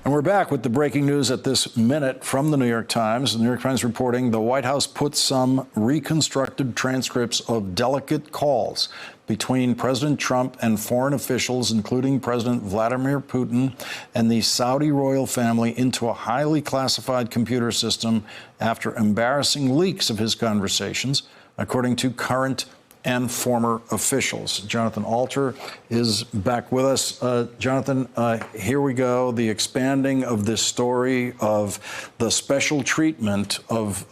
And we're back with the breaking news at this minute from the New York Times. The New York Times reporting the White House put some reconstructed transcripts of delicate calls between President Trump and foreign officials, including President Vladimir Putin and the Saudi royal family, into a highly classified computer system after embarrassing leaks of his conversations, according to current and former officials. Jonathan Alter is back with us. Jonathan, here we go. The expanding of this story of the special treatment of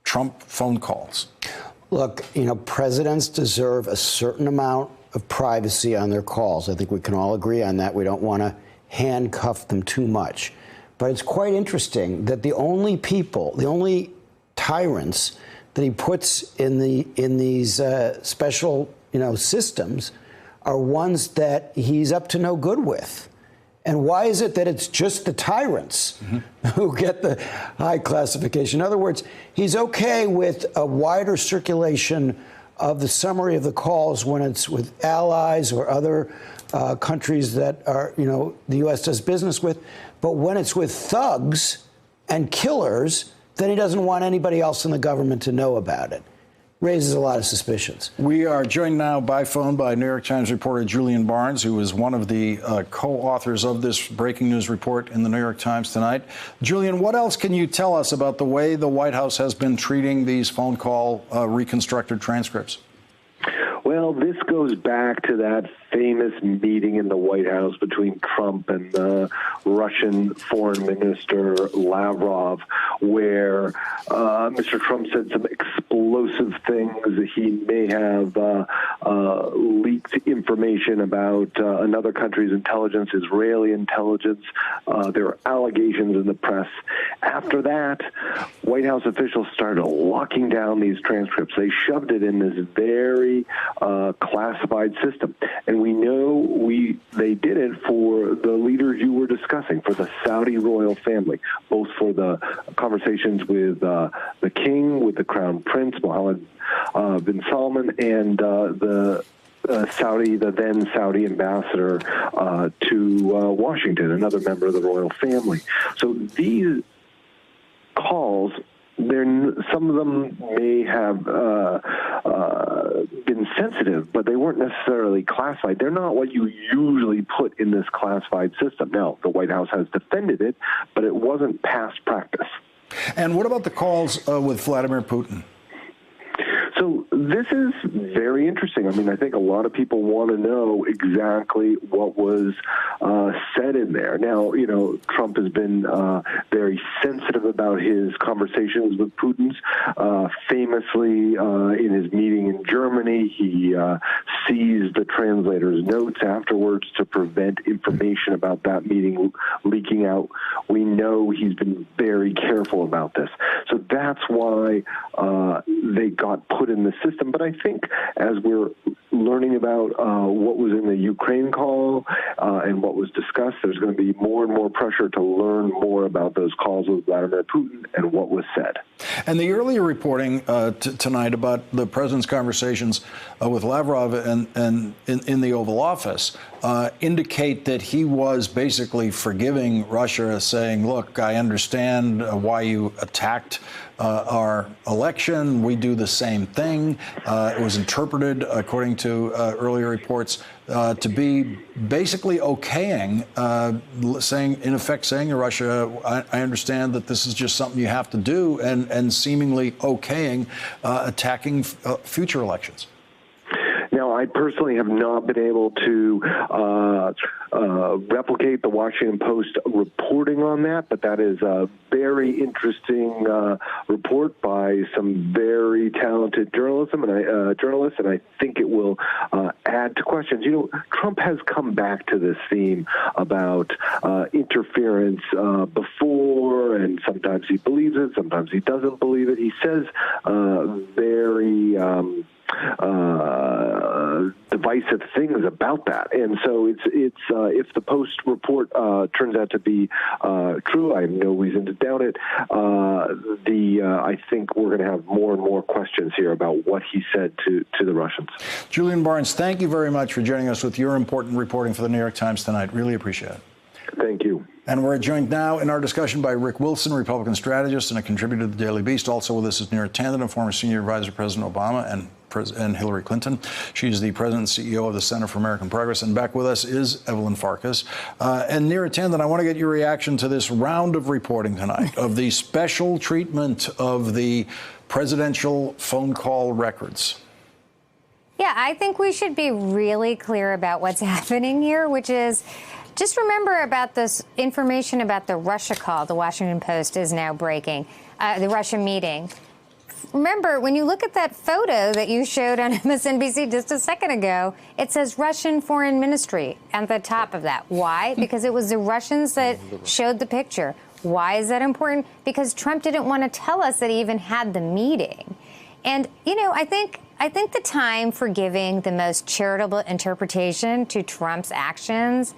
Trump phone calls. Look, you know, presidents deserve a certain amount of privacy on their calls. I think we can all agree on that. We don't want to handcuff them too much. But it's quite interesting that the only people, the only tyrants that he puts in these special, systems are ones that he's up to no good with. And why is it that it's just the tyrants who get the high classification? In other words, he's okay with a wider circulation of the summary of the calls when it's with allies or other countries that are, the U.S. does business with. But when it's with thugs and killers, then he doesn't want anybody else in the government to know about it. Raises a lot of suspicions. We are joined now by phone by New York Times reporter Julian Barnes, who is one of the co-authors of this breaking news report in the New York Times tonight. Julian, what else can you tell us about the way the White House has been treating these phone call reconstructed transcripts? Well, this goes back to that famous meeting in the White House between Trump and the Russian Foreign Minister Lavrov, where Mr. Trump said some explosive things. He may have leaked information about another country's intelligence, Israeli intelligence. There were allegations in the press. After that, White House officials started locking down these transcripts. They shoved it in this very classified system. And we know they did it for the leaders you were discussing, for the Saudi royal family, both for the conversations with the king, with the crown prince, Mohammed bin Salman, and the then Saudi ambassador to Washington, another member of the royal family. So these calls, some of them may have been sensitive, but they weren't necessarily classified. They're not what you usually put in this classified system. Now, the White House has defended it, but it wasn't past practice. And what about the calls with Vladimir Putin? So this is very interesting. I mean, I think a lot of people want to know exactly what was said in there. Now, Trump has been very sensitive about his conversations with Putin. Famously, in his meeting in Germany, he seized the translator's notes afterwards to prevent information about that meeting leaking out. We know he's been very careful about this. So that's why they got put in the system. But I think as we're learning about what was in the Ukraine call and what was discussed, there's going to be more and more pressure to learn more about those calls with Vladimir Putin and what was said. And the earlier reporting tonight about the president's conversations with Lavrov and in the Oval Office indicate that he was basically forgiving Russia, saying, look, I understand why you attacked our election. We do the same thing. It was interpreted, according to earlier reports, to be basically okaying, in effect saying to Russia, I understand that this is just something you have to do, and seemingly okaying attacking future elections. Now, I personally have not been able to replicate the Washington Post reporting on that, but that is a very interesting report by some very talented journalists, and I think it will add to questions. Trump has come back to this theme about interference before, and sometimes he believes it, sometimes he doesn't believe it. He says very divisive things about that, and so it's if the Post report turns out to be true, I have no reason to doubt it. I think we're going to have more and more questions here about what he said to the Russians. Julian Barnes, thank you very much for joining us with your important reporting for the New York Times tonight. Really appreciate it. Thank you. And we're joined now in our discussion by Rick Wilson, Republican strategist and a contributor to the Daily Beast. Also with us is Neera Tanden, a former senior advisor to President Obama and Hillary Clinton. She's the president and CEO of the Center for American Progress. And back with us is Evelyn Farkas. And Neera Tanden, I want to get your reaction to this round of reporting tonight of the special treatment of the presidential phone call records. Yeah, I think we should be really clear about what's happening here, which is just remember about this information about the Russia call. The Washington Post is now breaking the Russia meeting. Remember, when you look at that photo that you showed on MSNBC just a second ago, it says Russian Foreign Ministry at the top of that. Why? Because it was the Russians that showed the picture. Why is that important? Because Trump didn't want to tell us that he even had the meeting. And, you know, I think the time for giving the most charitable interpretation to Trump's actions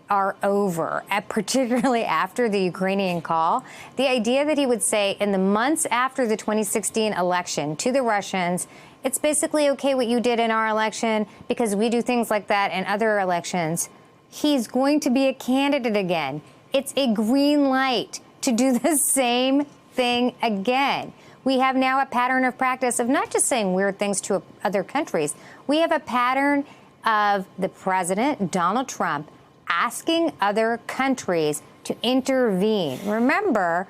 are over, particularly after the Ukrainian call. The idea that he would say in the months after the 2016 election to the Russians, it's basically okay what you did in our election because we do things like that in other elections. He's going to be a candidate again. It's a green light to do the same thing again. We have now a pattern of practice of not just saying weird things to other countries. We have a pattern of the president, Donald Trump, asking other countries to intervene. Remember,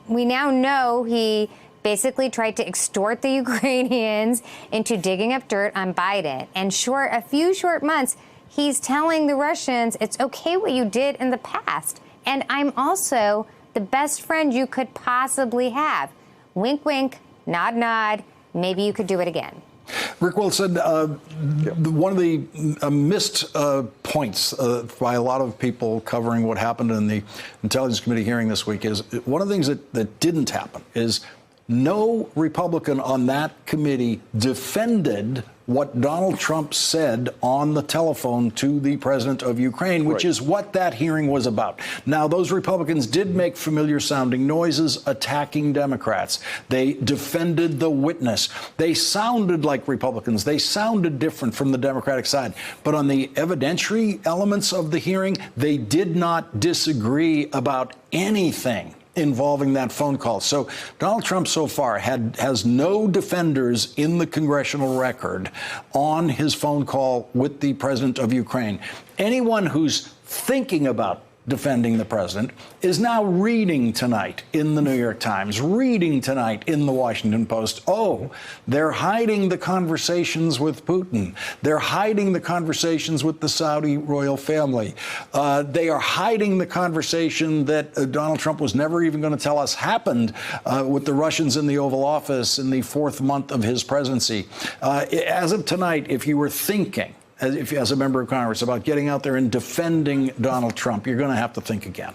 we now know he basically tried to extort the Ukrainians into digging up dirt on Biden. And a few short months, he's telling the Russians, it's okay what you did in the past. And I'm also the best friend you could possibly have. Wink, wink, nod, nod. Maybe you could do it again. Rick Wilson, one of the missed points by a lot of people covering what happened in the Intelligence Committee hearing this week is one of the things that didn't happen is no Republican on that committee defended what Donald Trump said on the telephone to the president of Ukraine, which is what that hearing was about. Now, those Republicans did make familiar sounding noises attacking Democrats. They defended the witness. They sounded like Republicans. They sounded different from the Democratic side. But on the evidentiary elements of the hearing, they did not disagree about anything involving that phone call. So Donald Trump so far has no defenders in the congressional record on his phone call with the president of Ukraine. Anyone who's thinking about defending the president is now reading tonight in the New York Times, reading tonight in the Washington Post. Oh, they're hiding the conversations with Putin. They're hiding the conversations with the Saudi royal family. They are hiding the conversation that Donald Trump was never even going to tell us happened with the Russians in the Oval Office in the fourth month of his presidency. As of tonight, if you were thinking, as a member of Congress, about getting out there and defending Donald Trump, you're going to have to think again.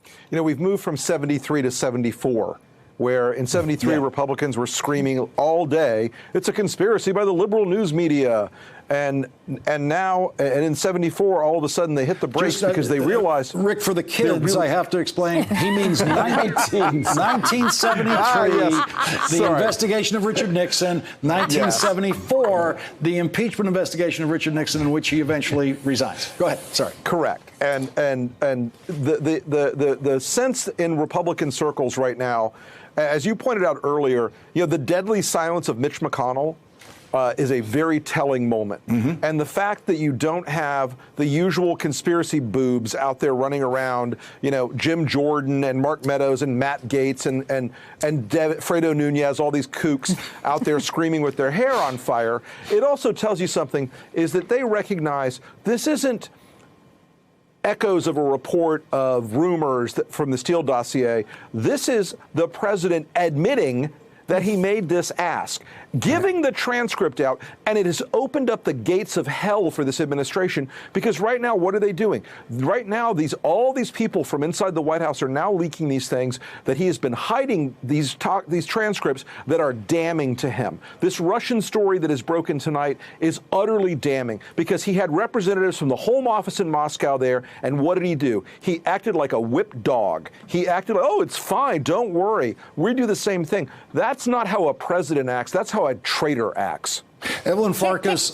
You know, we've moved from 73 to 74, where in 73 Republicans were screaming all day, it's a conspiracy by the liberal news media. And now, and in 74, all of a sudden they hit the brakes because they realized. Rick, for the kids, I have to explain, he means 1973, the investigation of Richard Nixon, 1974, the impeachment investigation of Richard Nixon, in which he eventually resigns. Go ahead. Sorry. Correct. And the sense in Republican circles right now, as you pointed out earlier, you know, the deadly silence of Mitch McConnell is a very telling moment. And the fact that you don't have the usual conspiracy boobs out there running around, you know, Jim Jordan and Mark Meadows and Matt Gaetz and Fredo Nunez, all these kooks out there screaming with their hair on fire, it also tells you something, is that they recognize this isn't echoes of a report of rumors from the Steele dossier. This is the president admitting that he made this ask, giving the transcript out, and it has opened up the gates of hell for this administration, because right now, what are they doing? Right now, all these people from inside the White House are now leaking these things that he has been hiding, these transcripts that are damning to him. This Russian story that is broken tonight is utterly damning, because he had representatives from the Home Office in Moscow there, and what did he do? He acted like a whipped dog. He acted like, oh, it's fine, don't worry. We do the same thing. That's not how a president acts. That's how how a traitor acts. Evelyn Farkas,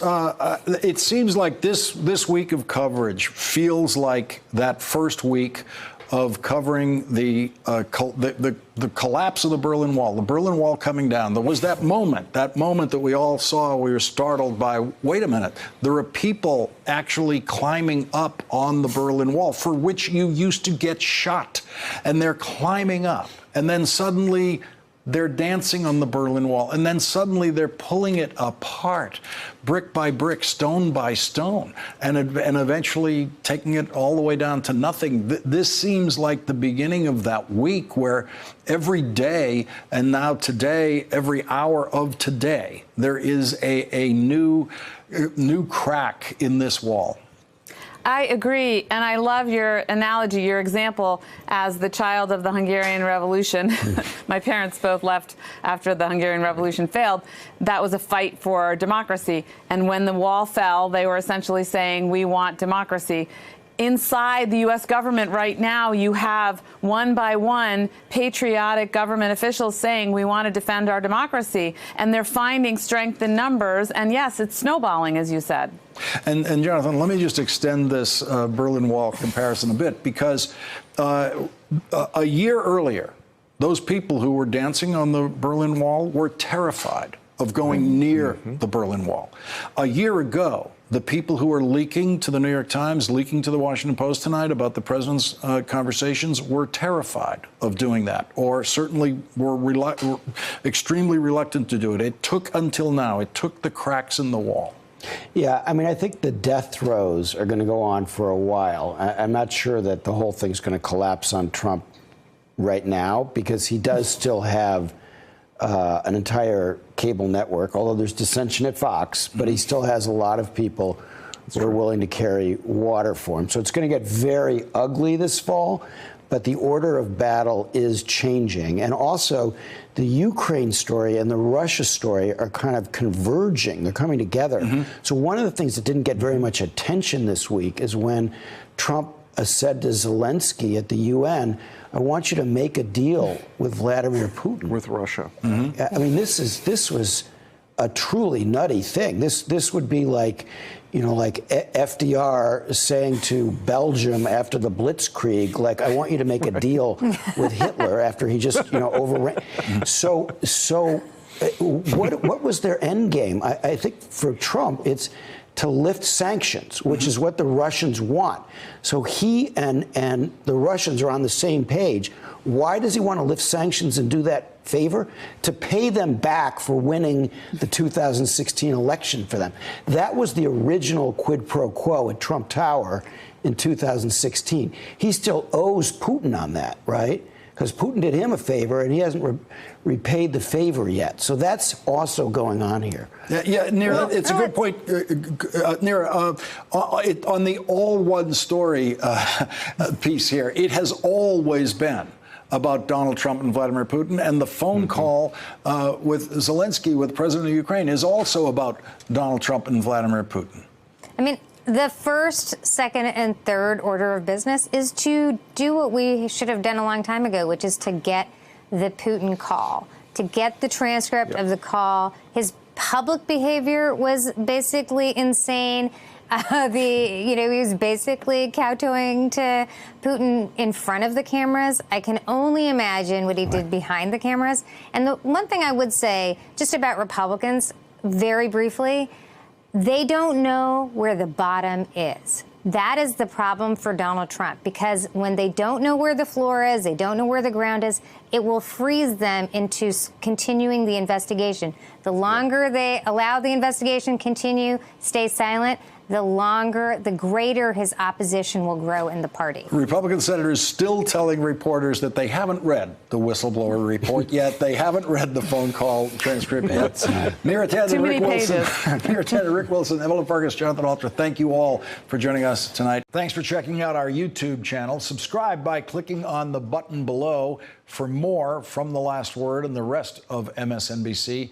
it seems like this week of coverage feels like that first week of covering the collapse of the Berlin Wall coming down. There was that moment that we all saw. We were startled by, wait a minute, there are people actually climbing up on the Berlin Wall for which you used to get shot. And they're climbing up. And then suddenly they're dancing on the Berlin Wall, and then suddenly they're pulling it apart, brick by brick, stone by stone, and eventually taking it all the way down to nothing. This seems like the beginning of that week where every day, and now today, every hour of today, there is a new crack in this wall. I agree, and I love your analogy, your example as the child of the Hungarian Revolution. My parents both left after the Hungarian Revolution failed. That was a fight for democracy, and when the wall fell, they were essentially saying, we want democracy. Inside the U.S. government right now, you have one by one patriotic government officials saying we want to defend our democracy, and they're finding strength in numbers, and yes, it's snowballing, as you said. And Jonathan, let me just extend this Berlin Wall comparison a bit, because a year earlier, those people who were dancing on the Berlin Wall were terrified of going near the Berlin Wall. A year ago, the people who are leaking to the New York Times, leaking to the Washington Post tonight about the president's conversations were terrified of doing that, or certainly were extremely reluctant to do it. It took until now. It took the cracks in the wall. Yeah, I mean, I think the death throes are going to go on for a while. I'm not sure that the whole thing's going to collapse on Trump right now, because he does still have an entire cable network, although there's dissension at Fox, but he still has a lot of people who are willing to carry water for him. So it's going to get very ugly this fall, but the order of battle is changing. And also, the Ukraine story and the Russia story are kind of converging. They're coming together. So one of the things that didn't get very much attention this week is when Trump said to Zelensky at the UN, I want you to make a deal with Vladimir Putin. With Russia. I mean, this was a truly nutty thing. This would be like, you know, like FDR saying to Belgium after the Blitzkrieg, like, I want you to make a deal with Hitler after he just, you know, overran. So what was their end game? I think for Trump, it's to lift sanctions, which is what the Russians want. So he and the Russians are on the same page. Why does he want to lift sanctions and do that favor? To pay them back for winning the 2016 election for them. That was the original quid pro quo at Trump Tower in 2016. He still owes Putin on that, right? Because Putin did him a favor, and he hasn't repaid the favor yet. So that's also going on here. Yeah, Neera, it's a good point. Neera, on the all one story piece here, it has always been about Donald Trump and Vladimir Putin, and the phone call with Zelensky, with the president of Ukraine, is also about Donald Trump and Vladimir Putin. I mean, the first, second, and third order of business is to do what we should have done a long time ago, which is to get the Putin call, to get the transcript of the call. His public behavior was basically insane. He was basically kowtowing to Putin in front of the cameras. I can only imagine what he did behind the cameras. And the one thing I would say just about Republicans, very briefly, they don't know where the bottom is. That is the problem for Donald Trump, because when they don't know where the floor is, they don't know where the ground is, it will freeze them into continuing the investigation. The longer they allow the investigation continue, stay silent, the greater his opposition will grow in the party. Republican senators still telling reporters that they haven't read the whistleblower report yet. They haven't read the phone call transcript yet. Neera Tanden, Rick Wilson, Evelyn Farkas, Jonathan Alter, thank you all for joining us tonight. Thanks for checking out our YouTube channel. Subscribe by clicking on the button below for more from The Last Word and the rest of MSNBC.